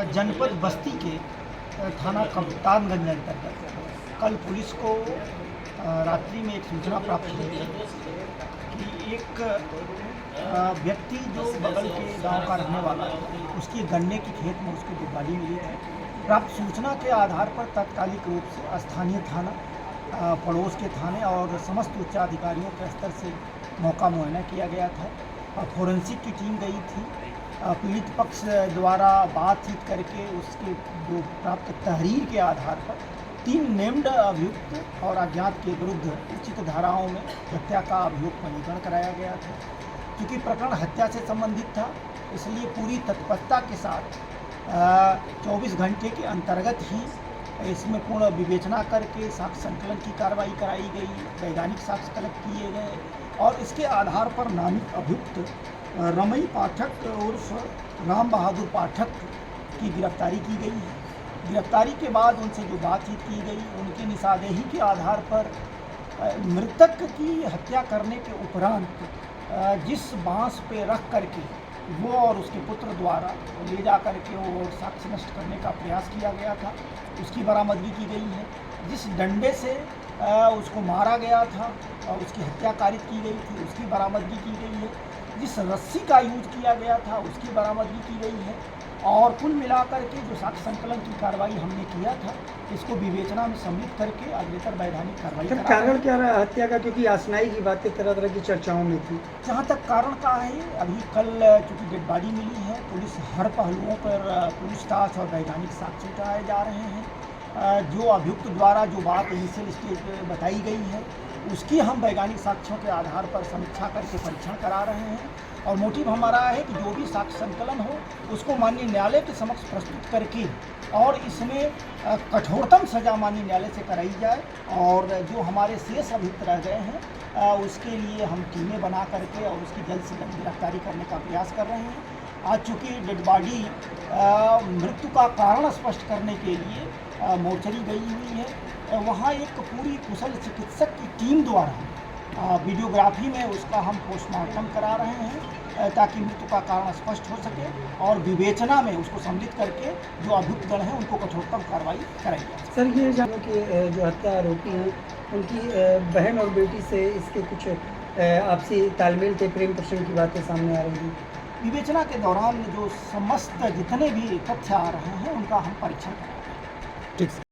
जनपद बस्ती के थाना कप्तानगंज अंतर्गत कल पुलिस को रात्रि में एक सूचना प्राप्त हुई है कि एक व्यक्ति जो बगल के गांव का रहने वाला है, उसकी गन्ने की खेत में उसको डेड बॉडी मिली थी। प्राप्त सूचना के आधार पर तात्कालिक रूप से स्थानीय थाना, पड़ोस के थाने और समस्त उच्चाधिकारियों के स्तर से मौका मुआयना किया गया था और फोरेंसिक की टीम गई थी। पीड़ित पक्ष द्वारा बातचीत करके उसके जो प्राप्त तहरीर के आधार पर 3 नेम्ड अभियुक्त और अज्ञात के विरुद्ध उचित धाराओं में हत्या का अभियोग पंजीकरण कराया गया था। क्योंकि प्रकरण हत्या से संबंधित था, इसलिए पूरी तत्परता के साथ 24 घंटे के अंतर्गत ही इसमें पूर्ण विवेचना करके साक्ष्य संकलन की कार्रवाई कराई गई, वैधानिक साक्ष्य कलेक्ट किए गए और इसके आधार पर नामित अभियुक्त रमई पाठक उर्फ राम बहादुर पाठक की गिरफ्तारी की गई है। गिरफ्तारी के बाद उनसे जो बातचीत की गई, उनकी निशानदेही के आधार पर मृतक की हत्या करने के उपरांत जिस बांस पे रख करके वो और उसके पुत्र द्वारा ले जा करके वो साक्ष्य नष्ट करने का प्रयास किया गया था, उसकी बरामदगी की गई है। जिस डंडे से उसको मारा गया था और उसकी हत्या कारित की गई थी, उसकी बरामदगी की गई है। जिस रस्सी का यूज किया गया था, उसकी बरामदगी की गई है। और कुल मिलाकर के जो साक्ष्य संकलन की कार्रवाई हमने किया था, इसको विवेचना में सम्मिलित करके अग्रेतर वैधानिक कार्रवाई करा। कारण क्या रहा हत्या का? क्योंकि आसनाई की बातें तरह तरह की चर्चाओं में थी। जहाँ तक कारण का है, अभी कल चूँकि डेड बॉडी मिली है, पुलिस हर पहलुओं पर पूछताछ और वैधानिक साक्ष्य जुटाए जा रहे हैं। जो अभियुक्त द्वारा जो बात इनिशियल स्टेज पे बताई गई है, उसकी हम वैज्ञानिक साक्ष्यों के आधार पर समीक्षा करके परीक्षण करा रहे हैं और मोटिव हमारा है कि जो भी साक्ष्य संकलन हो उसको माननीय न्यायालय के समक्ष प्रस्तुत करके और इसमें कठोरतम सजा माननीय न्यायालय से कराई जाए। और जो हमारे शेष अभियुक्त रह गए हैं उसके लिए हम टीमें बना करके और उसकी जल्द से जल्द गिरफ्तारी करने का प्रयास कर रहे हैं। आज चूँकि डेड बॉडी मृत्यु का कारण स्पष्ट करने के लिए मोर्चरी गई हुई है, वहाँ एक पूरी कुशल चिकित्सक की टीम द्वारा वीडियोग्राफी में उसका हम पोस्टमार्टम करा रहे हैं ताकि मृत्यु का कारण स्पष्ट हो सके और विवेचना में उसको सम्मिलित करके जो अभियुक्तगण हैं उनको कठोरतम कार्रवाई कराई जाए। सर, ये जानो कि जो हत्या आरोपी हैं उनकी बहन और बेटी से इसके कुछ आपसी तालमेल थे, प्रेम प्रसंग की बातें सामने आ रही थी। विवेचना के दौरान जो समस्त जितने भी तथ्य आ रहे हैं उनका हम परीक्षण करेंगे। ठीक।